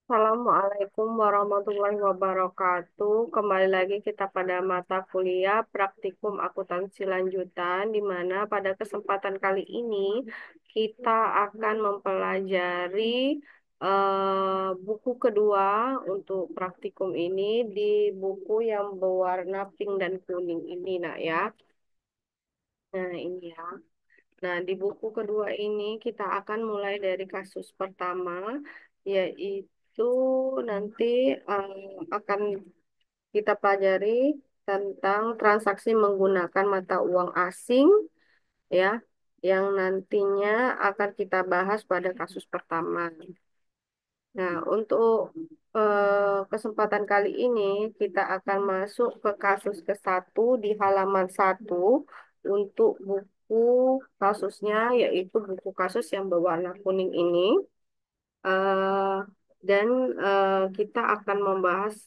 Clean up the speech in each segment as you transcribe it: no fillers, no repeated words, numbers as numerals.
Assalamualaikum warahmatullahi wabarakatuh. Kembali lagi kita pada mata kuliah praktikum akuntansi lanjutan, di mana pada kesempatan kali ini kita akan mempelajari buku kedua untuk praktikum ini di buku yang berwarna pink dan kuning ini, nak ya. Nah, ini ya. Nah, di buku kedua ini kita akan mulai dari kasus pertama, yaitu nanti akan kita pelajari tentang transaksi menggunakan mata uang asing, ya, yang nantinya akan kita bahas pada kasus pertama. Nah, untuk kesempatan kali ini kita akan masuk ke kasus ke-1 di halaman 1 untuk buku kasusnya, yaitu buku kasus yang berwarna kuning ini. Eh, dan kita akan membahas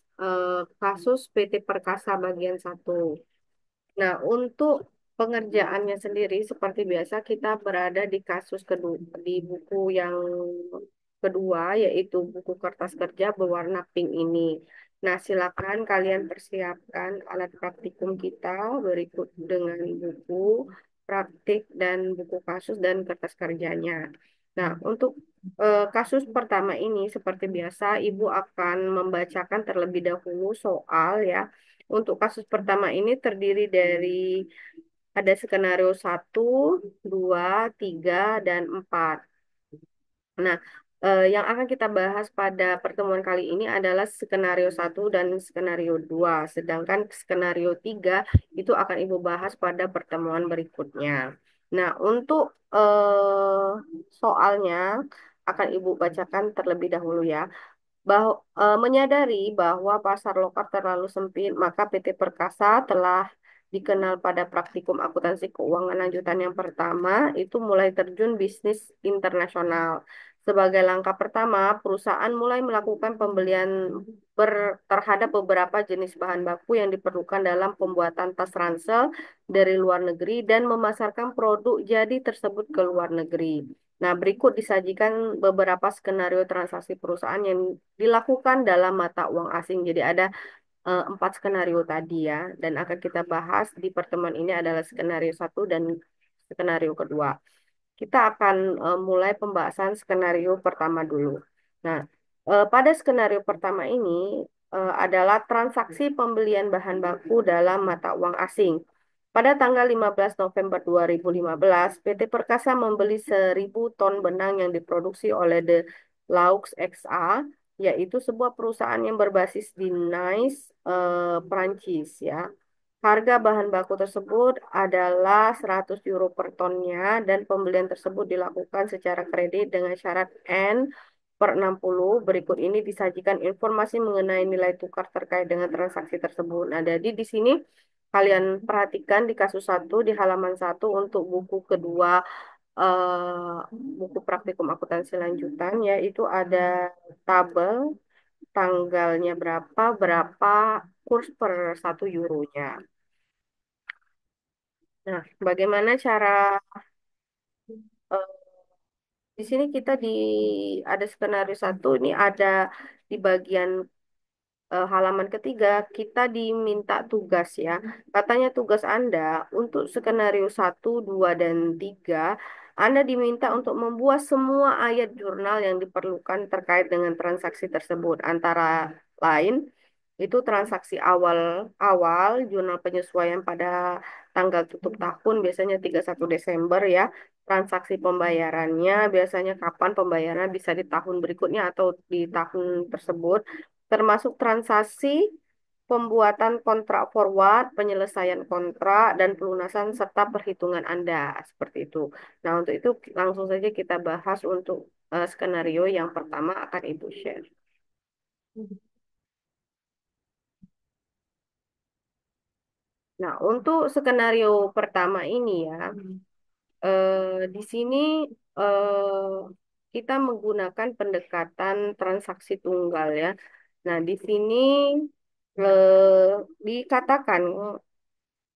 kasus PT Perkasa bagian 1. Nah, untuk pengerjaannya sendiri seperti biasa kita berada di kasus kedua di buku yang kedua, yaitu buku kertas kerja berwarna pink ini. Nah, silakan kalian persiapkan alat praktikum kita berikut dengan buku praktik dan buku kasus dan kertas kerjanya. Nah, untuk kasus pertama ini seperti biasa Ibu akan membacakan terlebih dahulu soal, ya. Untuk kasus pertama ini terdiri dari ada skenario 1, 2, 3, dan 4. Nah, yang akan kita bahas pada pertemuan kali ini adalah skenario 1 dan skenario 2. Sedangkan skenario 3 itu akan Ibu bahas pada pertemuan berikutnya. Nah, untuk soalnya akan Ibu bacakan terlebih dahulu, ya. Menyadari bahwa pasar lokal terlalu sempit, maka PT Perkasa telah dikenal pada praktikum akuntansi keuangan lanjutan yang pertama itu mulai terjun bisnis internasional. Sebagai langkah pertama, perusahaan mulai melakukan pembelian terhadap beberapa jenis bahan baku yang diperlukan dalam pembuatan tas ransel dari luar negeri dan memasarkan produk jadi tersebut ke luar negeri. Nah, berikut disajikan beberapa skenario transaksi perusahaan yang dilakukan dalam mata uang asing. Jadi ada 4 skenario tadi, ya, dan akan kita bahas di pertemuan ini adalah skenario 1 dan skenario 2. Kita akan mulai pembahasan skenario pertama dulu. Nah, pada skenario pertama ini adalah transaksi pembelian bahan baku dalam mata uang asing. Pada tanggal 15 November 2015, PT Perkasa membeli 1.000 ton benang yang diproduksi oleh The Laux XA, yaitu sebuah perusahaan yang berbasis di Nice, Prancis, ya. Harga bahan baku tersebut adalah 100 euro per tonnya dan pembelian tersebut dilakukan secara kredit dengan syarat N/60. Berikut ini disajikan informasi mengenai nilai tukar terkait dengan transaksi tersebut. Nah, jadi di sini kalian perhatikan di kasus 1 di halaman 1 untuk buku kedua, buku praktikum akuntansi lanjutan, ya, itu ada tabel tanggalnya berapa, berapa kurs per 1 euronya. Nah, bagaimana cara eh, di sini kita ada skenario 1 ini ada di bagian halaman ketiga kita diminta tugas, ya. Katanya tugas Anda untuk skenario 1, 2, dan 3 Anda diminta untuk membuat semua ayat jurnal yang diperlukan terkait dengan transaksi tersebut. Antara lain itu transaksi awal-awal, jurnal penyesuaian pada tanggal tutup tahun biasanya 31 Desember, ya. Transaksi pembayarannya biasanya kapan pembayaran, bisa di tahun berikutnya atau di tahun tersebut, termasuk transaksi pembuatan kontrak forward, penyelesaian kontrak, dan pelunasan serta perhitungan Anda. Seperti itu. Nah, untuk itu langsung saja kita bahas untuk skenario yang pertama akan Ibu share. Nah, untuk skenario pertama ini, ya, di sini kita menggunakan pendekatan transaksi tunggal, ya. Nah, di sini dikatakan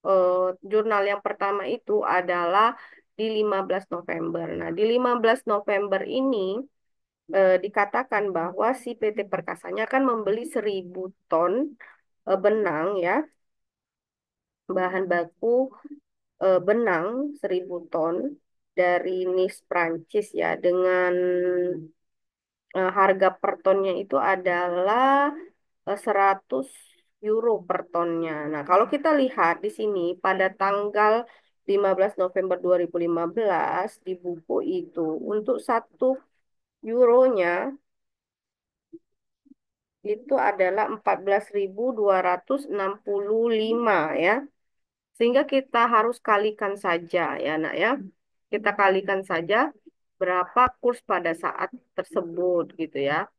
eh, jurnal yang pertama itu adalah di 15 November. Nah, di 15 November ini dikatakan bahwa si PT Perkasanya akan membeli 1.000 ton benang ya, bahan baku benang 1.000 ton dari Nice Prancis ya, dengan harga per tonnya itu adalah 100 euro per tonnya. Nah, kalau kita lihat di sini pada tanggal 15 November 2015 di buku itu untuk 1 euronya itu adalah 14.265 ya. Sehingga kita harus kalikan saja ya, Nak ya. Kita kalikan saja berapa kurs pada saat tersebut gitu ya.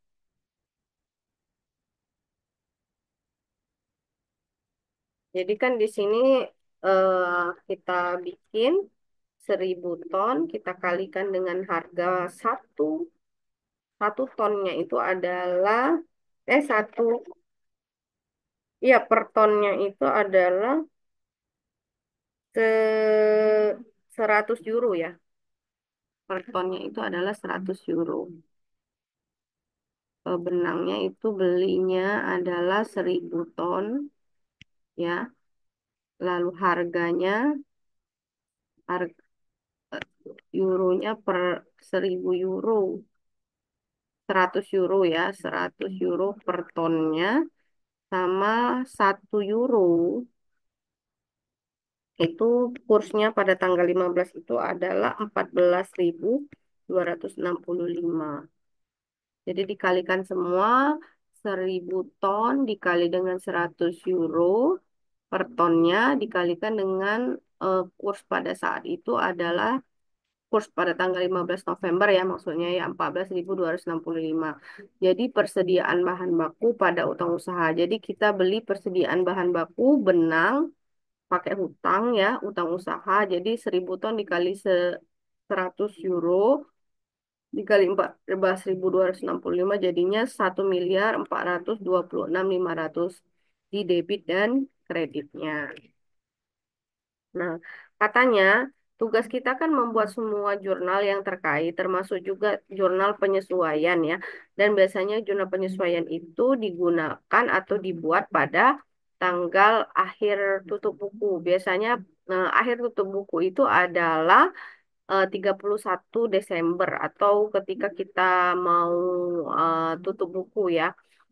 Jadi kan di sini kita bikin 1.000 ton, kita kalikan dengan harga satu satu tonnya itu adalah satu, ya per tonnya itu adalah ke 100 euro ya. Per tonnya itu adalah 100 euro. Benangnya itu belinya adalah 1.000 ton ya. Lalu harganya harga euronya per 1.000 euro. 100 euro ya, 100 euro per tonnya sama 1 euro itu kursnya pada tanggal 15 itu adalah 14.265. Jadi dikalikan semua 1.000 ton dikali dengan 100 euro per tonnya dikalikan dengan kurs pada saat itu adalah kurs pada tanggal 15 November ya, maksudnya ya 14.265. Jadi persediaan bahan baku pada utang usaha. Jadi kita beli persediaan bahan baku benang pakai hutang ya, utang usaha. Jadi 1.000 ton dikali 100 euro dikali 14.265 jadinya 1.426.500 di debit dan kreditnya. Nah, katanya tugas kita kan membuat semua jurnal yang terkait, termasuk juga jurnal penyesuaian ya. Dan biasanya jurnal penyesuaian itu digunakan atau dibuat pada tanggal akhir tutup buku. Biasanya akhir tutup buku itu adalah 31 Desember atau ketika kita mau tutup buku ya.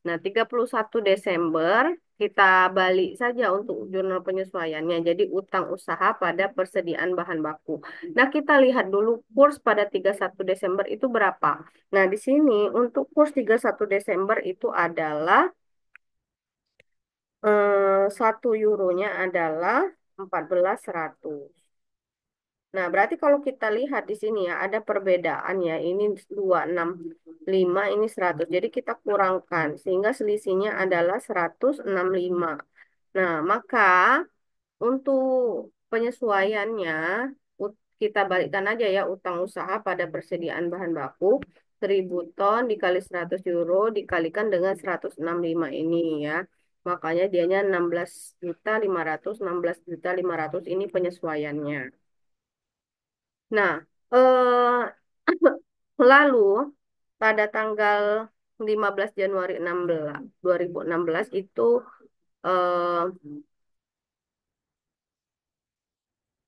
Nah, 31 Desember kita balik saja untuk jurnal penyesuaiannya. Jadi utang usaha pada persediaan bahan baku. Nah, kita lihat dulu kurs pada 31 Desember itu berapa. Nah, di sini untuk kurs 31 Desember itu adalah 1 euronya adalah 14.100. Nah, berarti kalau kita lihat di sini ya, ada perbedaan ya. Ini 265, ini 100. Jadi kita kurangkan, sehingga selisihnya adalah 165. Nah, maka untuk penyesuaiannya, kita balikkan aja ya utang usaha pada persediaan bahan baku. 1.000 ton dikali 100 euro dikalikan dengan 165 ini ya. Makanya dianya 16.500, 16.500 ini penyesuaiannya. Nah, lalu pada tanggal 15 Januari 2016 itu eh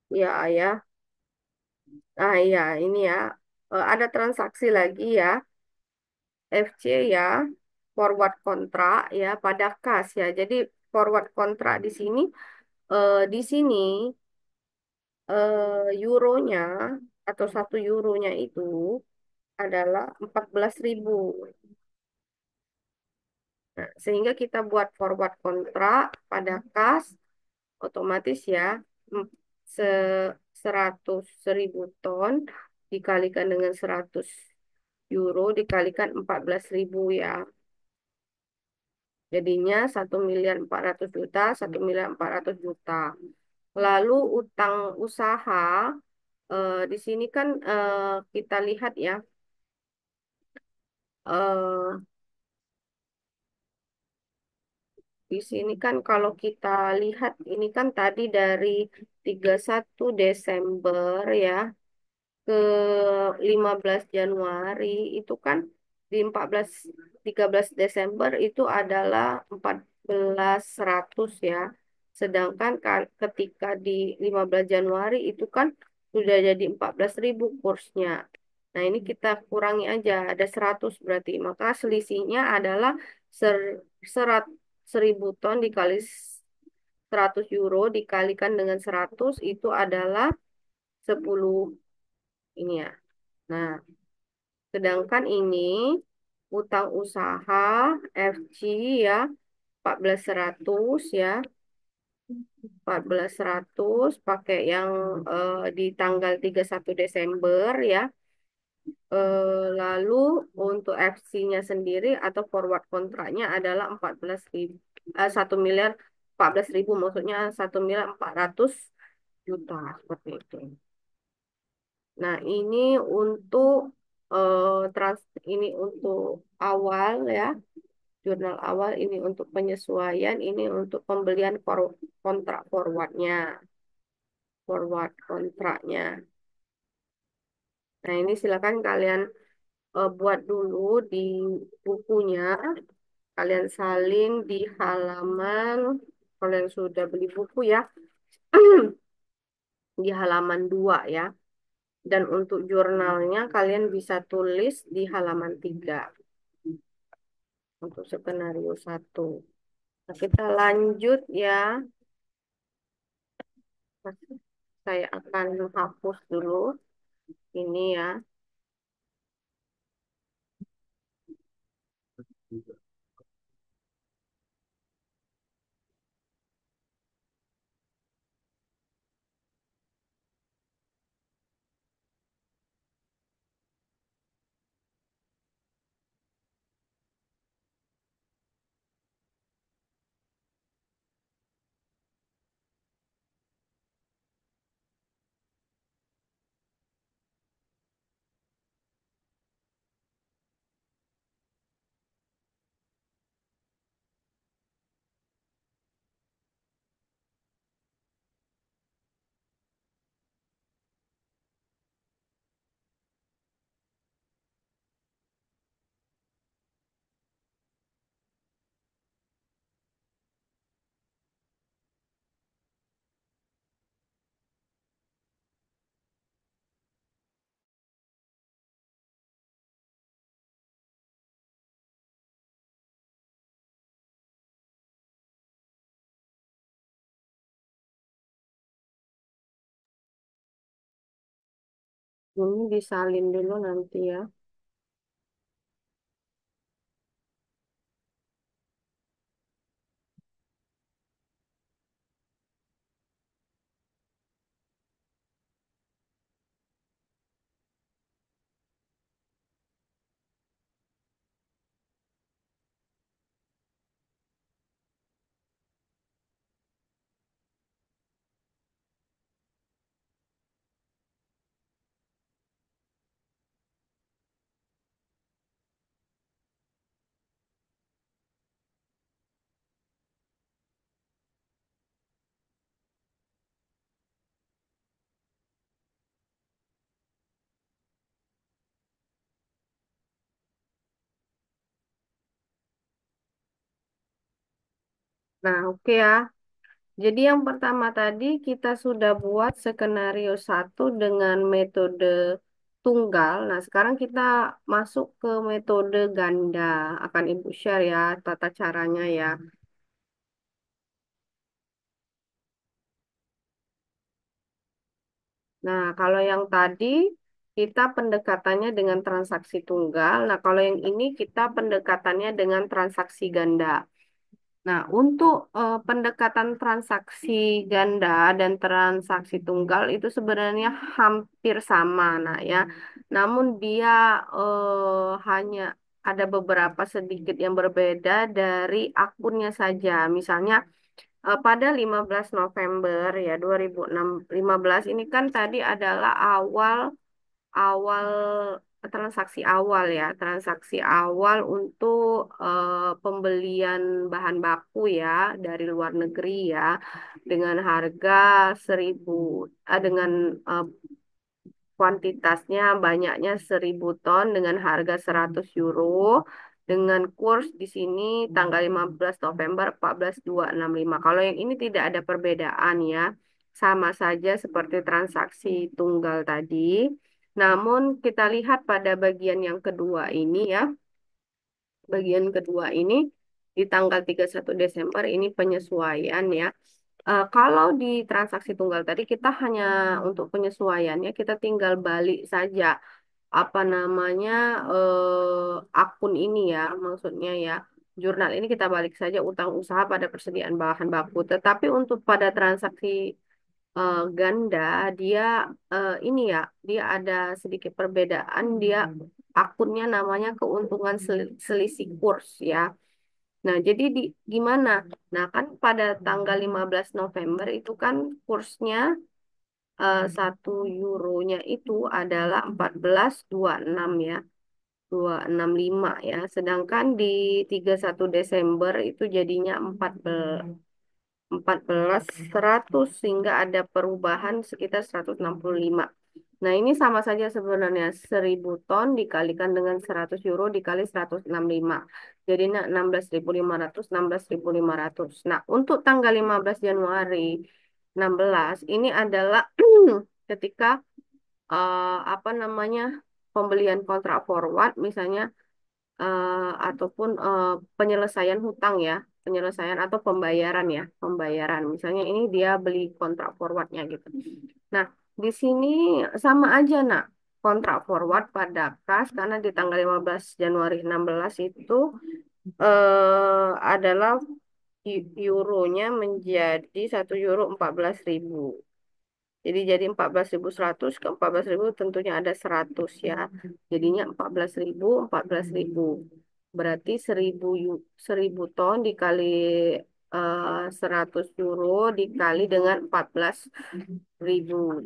ya ya ini ya ada transaksi lagi ya FC ya, forward kontrak ya pada kas ya. Jadi forward kontrak di sini euronya atau 1 euronya itu adalah 14.000. Nah, sehingga kita buat forward kontrak pada kas otomatis ya mm, se 100.000 ton dikalikan dengan 100 euro dikalikan 14.000 ya. Jadinya 1.400.000.000, 1.400.000.000. Lalu utang usaha di sini kan kita lihat ya eh, di sini kan kalau kita lihat ini kan tadi dari 31 Desember ya ke 15 Januari itu kan di 13 Desember itu adalah 14.100 ya. Sedangkan ketika di 15 Januari itu kan sudah jadi 14.000 kursnya. Nah, ini kita kurangi aja, ada 100 berarti. Maka selisihnya adalah ser, serat, 1.000 ton dikali 100 euro dikalikan dengan 100 itu adalah 10 ini ya. Nah, sedangkan ini utang usaha FC ya 14.100 ya. 14.100 pakai yang di tanggal 31 Desember ya. Lalu untuk FC-nya sendiri atau forward kontraknya adalah 14.000 1 miliar 14.000 maksudnya 1.400.000.000 seperti itu. Nah, ini untuk ini untuk awal ya, jurnal awal ini untuk penyesuaian, ini untuk pembelian kontrak forward kontraknya. Nah, ini silakan kalian buat dulu di bukunya, kalian salin di halaman, kalian sudah beli buku ya, di halaman 2 ya. Dan untuk jurnalnya kalian bisa tulis di halaman 3 untuk skenario 1. Nah, kita lanjut ya. Saya akan hapus dulu ini ya. Ini disalin dulu nanti ya. Nah, oke ya. Jadi yang pertama tadi kita sudah buat skenario 1 dengan metode tunggal. Nah, sekarang kita masuk ke metode ganda. Akan Ibu share ya tata caranya ya. Nah, kalau yang tadi kita pendekatannya dengan transaksi tunggal. Nah, kalau yang ini kita pendekatannya dengan transaksi ganda. Nah, untuk pendekatan transaksi ganda dan transaksi tunggal itu sebenarnya hampir sama, nah ya. Namun dia hanya ada beberapa sedikit yang berbeda dari akunnya saja. Misalnya pada 15 November ya 2015 ini kan tadi adalah awal awal transaksi awal ya, transaksi awal untuk pembelian bahan baku ya dari luar negeri ya dengan harga 1.000 dengan kuantitasnya banyaknya 1.000 ton dengan harga 100 euro dengan kurs di sini tanggal 15 November 14.265. Kalau yang ini tidak ada perbedaan ya. Sama saja seperti transaksi tunggal tadi. Namun kita lihat pada bagian yang kedua ini ya. Bagian kedua ini di tanggal 31 Desember ini penyesuaian ya. Kalau di transaksi tunggal tadi kita hanya untuk penyesuaiannya kita tinggal balik saja apa namanya akun ini ya maksudnya ya jurnal ini kita balik saja utang usaha pada persediaan bahan baku. Tetapi untuk pada transaksi ganda dia ini ya dia ada sedikit perbedaan dia akunnya namanya keuntungan selisih kurs ya. Nah, jadi gimana? Nah, kan pada tanggal 15 November itu kan kursnya 1 euronya itu adalah 14.26 ya, 265 ya. Sedangkan di 31 Desember itu jadinya 14.100 sehingga ada perubahan sekitar 165. Nah, ini sama saja sebenarnya 1.000 ton dikalikan dengan 100 euro dikali 165. Jadinya 16.500, 16.500. Nah, untuk tanggal 15 Januari 16 ini adalah ketika apa namanya pembelian kontrak forward misalnya ataupun penyelesaian hutang ya, penyelesaian atau pembayaran ya, pembayaran. Misalnya ini dia beli kontrak forwardnya gitu. Nah, di sini sama aja nak, kontrak forward pada kas karena di tanggal 15 Januari 16 itu adalah euronya menjadi 1 euro 14.000. Jadi 14.100 ke 14.000 tentunya ada 100 ya. Jadinya 14.000, 14.000. Berarti 1.000 ton dikali 100 euro dikali dengan 14.000.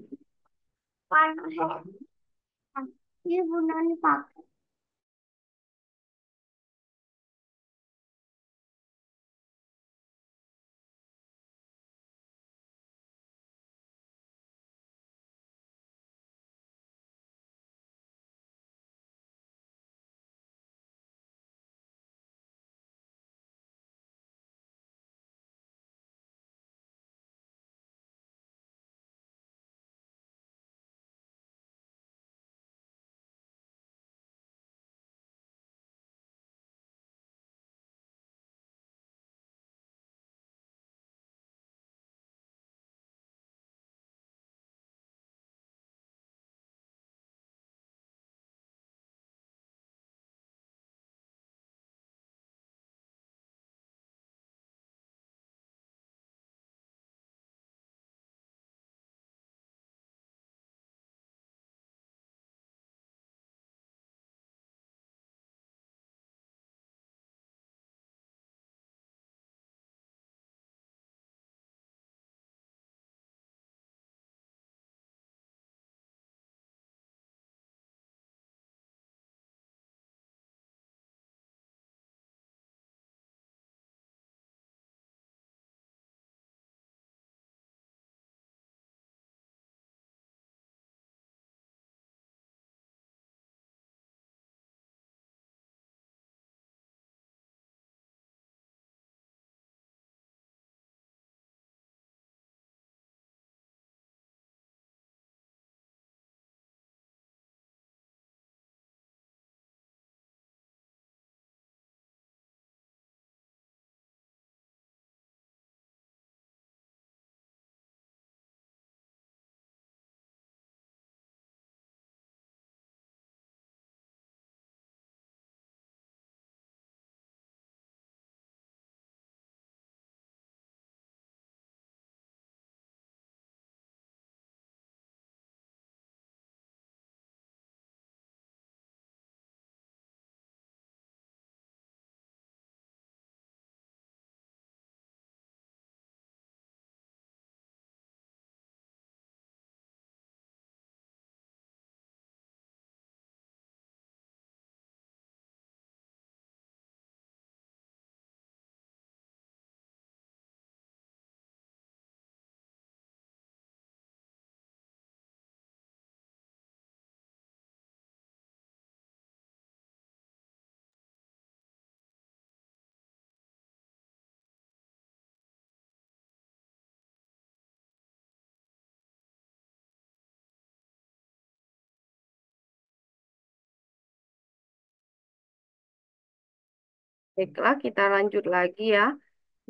Baiklah, kita lanjut lagi ya.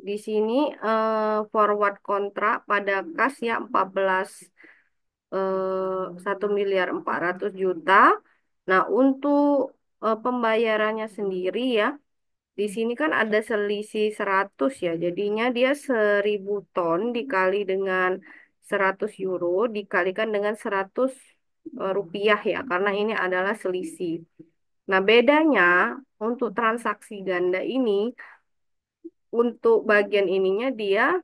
Di sini forward kontrak pada kas ya 14 1.400.000.000. Nah, untuk pembayarannya sendiri ya, di sini kan ada selisih 100 ya. Jadinya dia 1.000 ton dikali dengan 100 euro dikalikan dengan 100 rupiah ya, karena ini adalah selisih. Nah, bedanya untuk transaksi ganda ini, untuk bagian ininya dia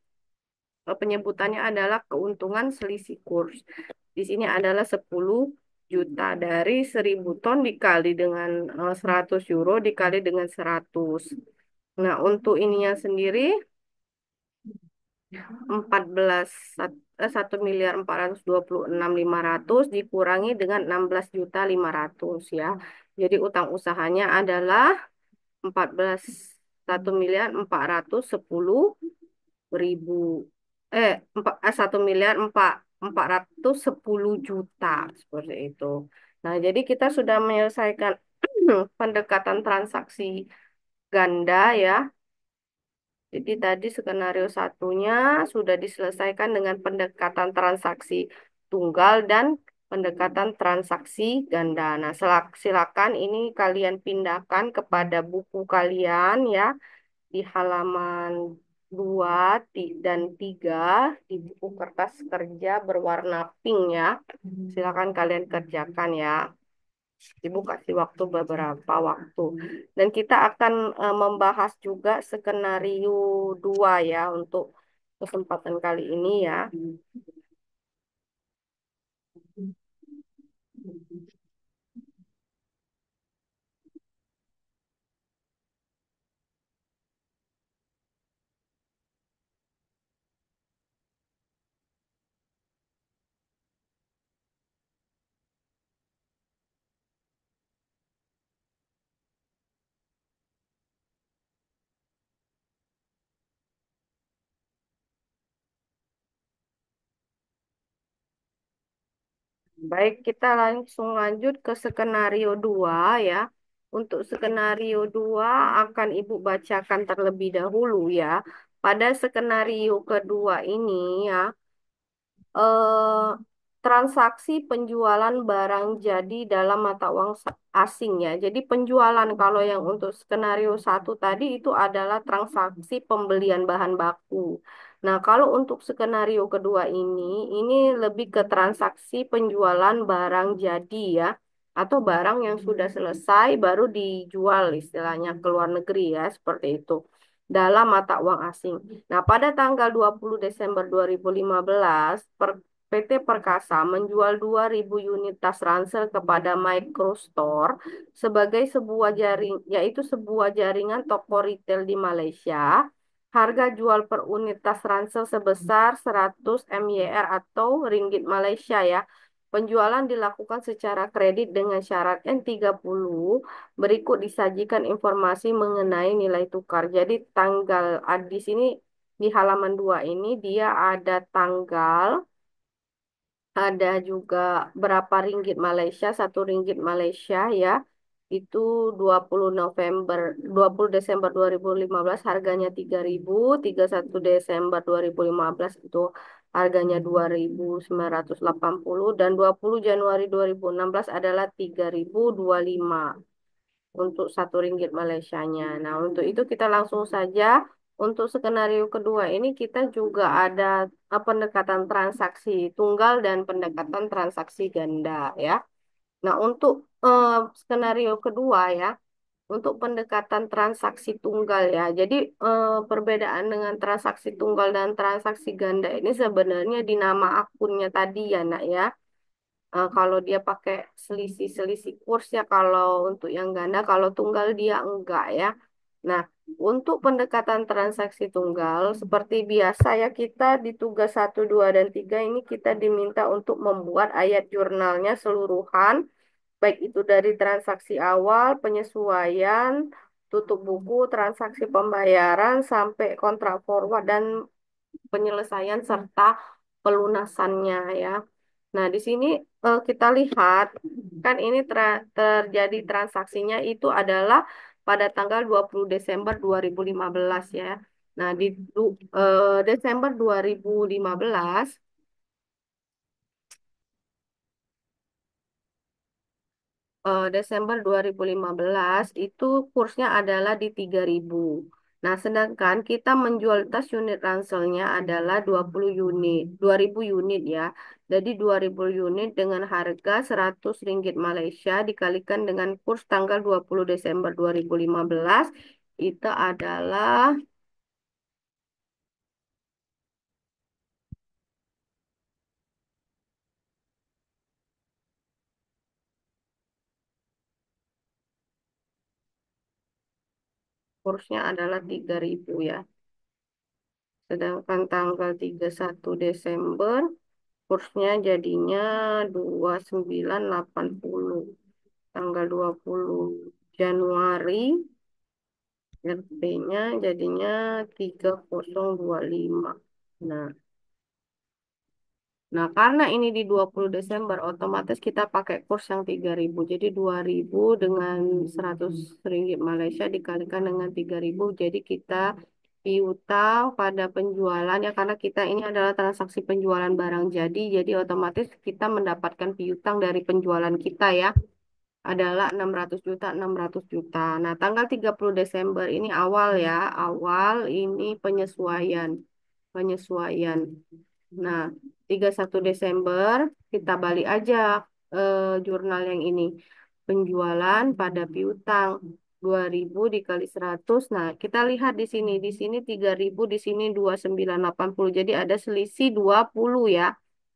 penyebutannya adalah keuntungan selisih kurs. Di sini adalah 10 juta dari 1.000 ton dikali dengan 100 euro dikali dengan 100. Nah, untuk ininya sendiri 14 1.426.500 dikurangi dengan 16.500 ya. Jadi utang usahanya adalah 14 1.410.000 1.410.000.000 seperti itu. Nah, jadi kita sudah menyelesaikan pendekatan transaksi ganda ya. Jadi tadi skenario satunya sudah diselesaikan dengan pendekatan transaksi tunggal dan pendekatan transaksi ganda. Nah, silakan ini kalian pindahkan kepada buku kalian ya di halaman 2 dan 3 di buku kertas kerja berwarna pink ya. Silakan kalian kerjakan ya. Ibu kasih waktu beberapa waktu. Dan kita akan membahas juga skenario 2 ya untuk kesempatan kali ini ya. Baik, kita langsung lanjut ke skenario 2 ya. Untuk skenario 2 akan Ibu bacakan terlebih dahulu ya. Pada skenario kedua ini ya, eh, transaksi penjualan barang jadi dalam mata uang asing ya. Jadi penjualan kalau yang untuk skenario satu tadi itu adalah transaksi pembelian bahan baku. Nah, kalau untuk skenario kedua ini lebih ke transaksi penjualan barang jadi ya. Atau barang yang sudah selesai baru dijual istilahnya ke luar negeri ya, seperti itu. Dalam mata uang asing. Nah, pada tanggal 20 Desember 2015, PT Perkasa menjual 2.000 unit tas ransel kepada Microstore sebagai sebuah yaitu sebuah jaringan toko retail di Malaysia. Harga jual per unit tas ransel sebesar 100 MYR atau ringgit Malaysia ya. Penjualan dilakukan secara kredit dengan syarat N30. Berikut disajikan informasi mengenai nilai tukar. Jadi tanggal di sini di halaman 2 ini dia ada tanggal, ada juga berapa ringgit Malaysia, 1 ringgit Malaysia ya. Itu 20 November, 20 Desember 2015 harganya 3.000, 31 Desember 2015 itu harganya 2.980 dan 20 Januari 2016 adalah 3.025 untuk 1 ringgit Malaysianya. Nah, untuk itu kita langsung saja untuk skenario kedua ini kita juga ada pendekatan transaksi tunggal dan pendekatan transaksi ganda ya. Nah, untuk skenario kedua ya, untuk pendekatan transaksi tunggal ya. Jadi perbedaan dengan transaksi tunggal dan transaksi ganda ini sebenarnya di nama akunnya tadi ya, Nak ya. Kalau dia pakai selisih-selisih kurs ya kalau untuk yang ganda, kalau tunggal dia enggak ya. Nah, untuk pendekatan transaksi tunggal seperti biasa ya kita di tugas 1, 2, dan 3 ini kita diminta untuk membuat ayat jurnalnya seluruhan, baik itu dari transaksi awal, penyesuaian, tutup buku, transaksi pembayaran, sampai kontrak forward dan penyelesaian serta pelunasannya ya. Nah, di sini kita lihat kan ini terjadi transaksinya itu adalah pada tanggal 20 Desember 2015 ya. Nah, di Desember 2015 Desember 2015 itu kursnya adalah di 3.000. Nah, sedangkan kita menjual tas unit ranselnya adalah 20 unit, 2.000 unit ya. Jadi 2.000 unit dengan harga Rp100 Malaysia dikalikan dengan kurs tanggal 20 Desember 2015 itu adalah kursnya adalah 3.000 ya. Sedangkan tanggal 31 Desember kursnya jadinya 2980. Tanggal 20 Januari RP-nya jadinya 3025. Nah, nah, karena ini di 20 Desember, otomatis kita pakai kurs yang 3.000. Jadi 2.000 dengan Rp100 Malaysia dikalikan dengan 3.000. Jadi kita piutang pada penjualan ya, karena kita ini adalah transaksi penjualan barang jadi otomatis kita mendapatkan piutang dari penjualan kita ya adalah 600 juta, 600 juta. Nah, tanggal 30 Desember ini awal ya, awal ini penyesuaian, penyesuaian. Nah, 31 Desember kita balik aja jurnal yang ini. Penjualan pada piutang 2.000 dikali 100. Nah, kita lihat di sini. Di sini 3.000, di sini 2.980. Jadi ada selisih 20 ya.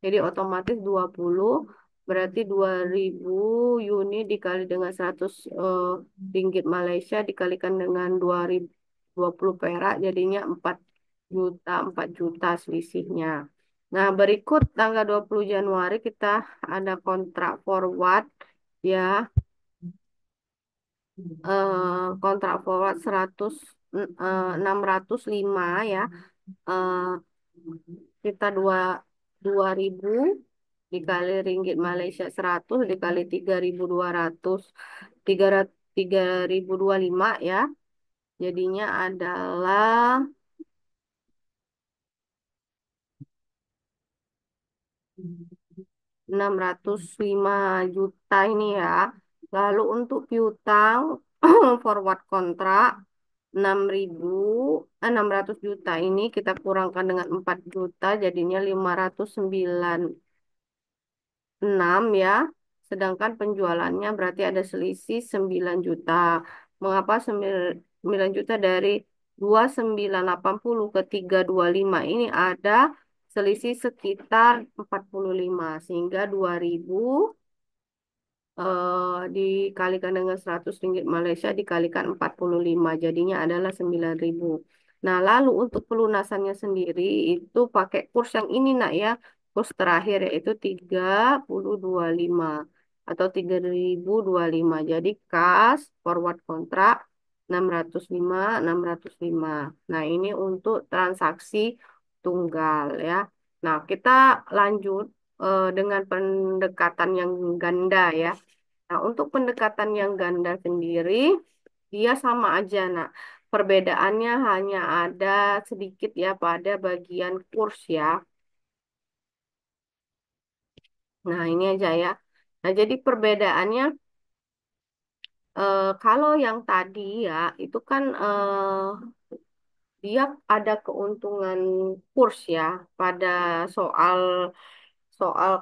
Jadi otomatis 20 berarti 2.000 unit dikali dengan 100 ringgit Malaysia dikalikan dengan 2.000 20 perak jadinya 4 juta, 4 juta selisihnya. Nah, berikut tanggal 20 Januari kita ada kontrak forward ya, kontrak forward 605 ya. Eh, kita 2.000 dikali ringgit Malaysia 100 dikali 3.200 3.025 ya. Jadinya adalah 605 juta ini ya. Lalu untuk piutang forward kontrak 6.000 600 juta ini kita kurangkan dengan 4 juta jadinya 596 ya. Sedangkan penjualannya berarti ada selisih 9 juta. Mengapa 9 juta dari 2.980 ke 325 ini ada selisih sekitar 45 sehingga 2.000 dikalikan dengan Rp100 Malaysia dikalikan 45 jadinya adalah 9.000. Nah, lalu untuk pelunasannya sendiri itu pakai kurs yang ini nak ya. Kurs terakhir yaitu 3025 atau 3.025. Jadi kas forward kontrak 605 605. Nah, ini untuk transaksi tunggal ya. Nah, kita lanjut dengan pendekatan yang ganda ya. Nah, untuk pendekatan yang ganda sendiri, dia sama aja, nah. Perbedaannya hanya ada sedikit ya pada bagian kurs ya. Nah, ini aja ya. Nah, jadi perbedaannya kalau yang tadi ya, itu kan dia ada keuntungan kurs ya pada soal soal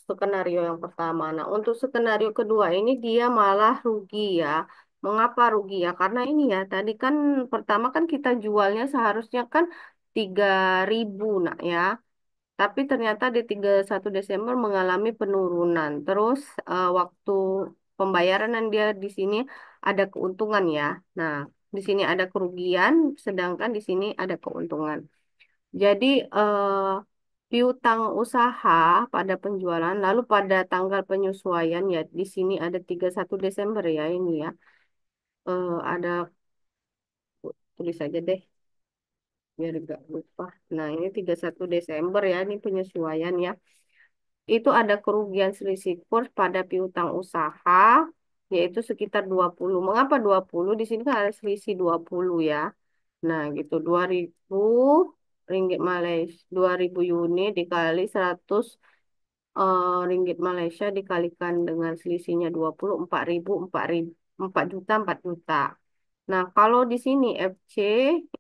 skenario yang pertama. Nah, untuk skenario kedua ini dia malah rugi ya. Mengapa rugi ya? Karena ini ya, tadi kan pertama kan kita jualnya seharusnya kan 3.000 nak ya. Tapi ternyata di 31 Desember mengalami penurunan. Terus waktu pembayaran dan dia di sini ada keuntungan ya. Nah, di sini ada kerugian, sedangkan di sini ada keuntungan. Jadi piutang usaha pada penjualan, lalu pada tanggal penyesuaian ya di sini ada 31 Desember ya ini ya. Ada tulis aja deh biar gak lupa. Nah, ini 31 Desember ya ini penyesuaian ya. Itu ada kerugian selisih kurs pada piutang usaha yaitu sekitar 20. Mengapa 20? Di sini kan ada selisih 20 ya. Nah, gitu 2000 ringgit Malaysia, 2000 unit dikali 100 ringgit Malaysia dikalikan dengan selisihnya 20, 4.000, 4.000, 4 juta, 4 juta. Nah, kalau di sini FC,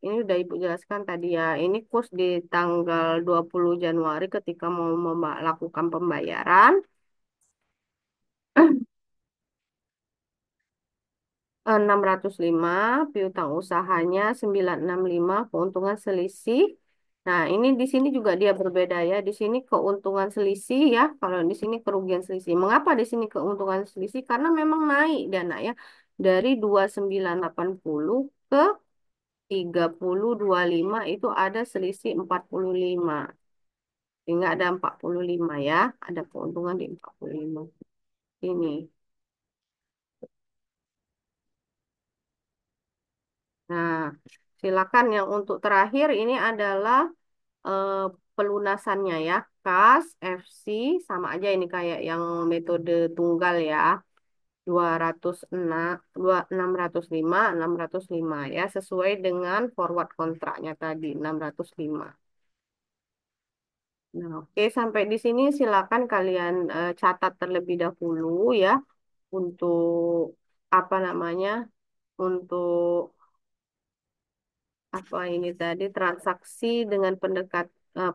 ini udah Ibu jelaskan tadi ya, ini kurs di tanggal 20 Januari ketika mau melakukan pembayaran. 605, piutang usahanya 965, keuntungan selisih. Nah, ini di sini juga dia berbeda ya. Di sini keuntungan selisih ya, kalau di sini kerugian selisih. Mengapa di sini keuntungan selisih? Karena memang naik dana ya dari 2980 ke 3025 itu ada selisih 45. Sehingga ada 45 ya, ada keuntungan di 45. Ini. Nah, silakan yang untuk terakhir ini adalah eh, pelunasannya ya. Kas, FC, sama aja ini kayak yang metode tunggal ya. 206, 605, 605 ya. Sesuai dengan forward kontraknya tadi, 605. Nah, oke, sampai di sini silakan kalian catat terlebih dahulu ya untuk apa namanya? Untuk apa ini tadi transaksi dengan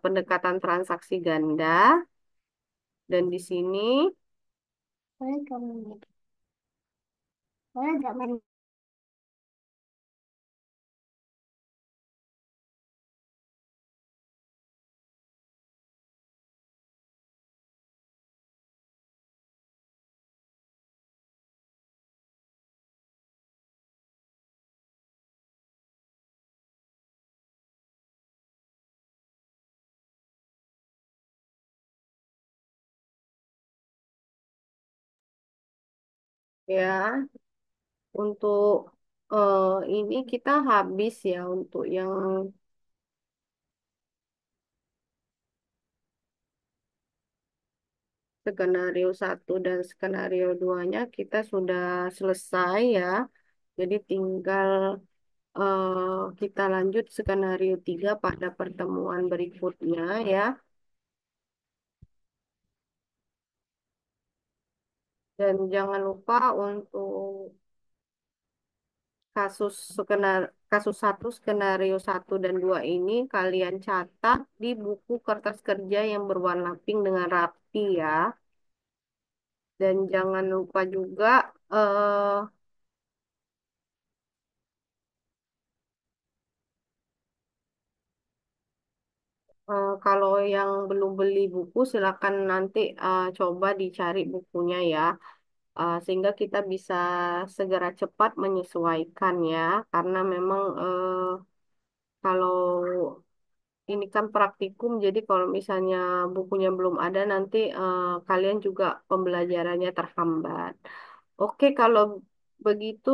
pendekatan transaksi ganda dan di sini Boleh kamu, boleh nggak main? ya untuk ini kita habis ya untuk yang skenario satu dan skenario 2-nya kita sudah selesai ya. Jadi tinggal kita lanjut skenario 3 pada pertemuan berikutnya ya. Dan jangan lupa untuk kasus satu skenario satu dan 2 ini kalian catat di buku kertas kerja yang berwarna pink dengan rapi ya. Dan jangan lupa juga eh, kalau yang belum beli buku silakan nanti coba dicari bukunya ya. Sehingga kita bisa segera cepat menyesuaikan ya. Karena memang kalau ini kan praktikum, jadi kalau misalnya bukunya belum ada, nanti kalian juga pembelajarannya terhambat. Oke, kalau begitu,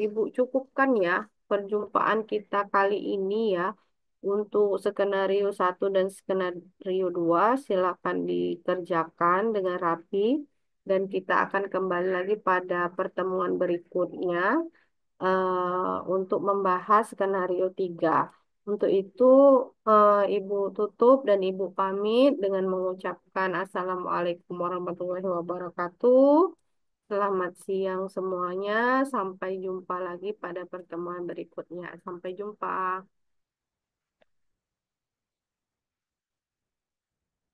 Ibu cukupkan ya perjumpaan kita kali ini ya. Untuk skenario satu dan skenario 2 silakan dikerjakan dengan rapi. Dan kita akan kembali lagi pada pertemuan berikutnya untuk membahas skenario 3. Untuk itu, Ibu tutup dan Ibu pamit dengan mengucapkan Assalamualaikum warahmatullahi wabarakatuh. Selamat siang semuanya. Sampai jumpa lagi pada pertemuan berikutnya. Sampai jumpa.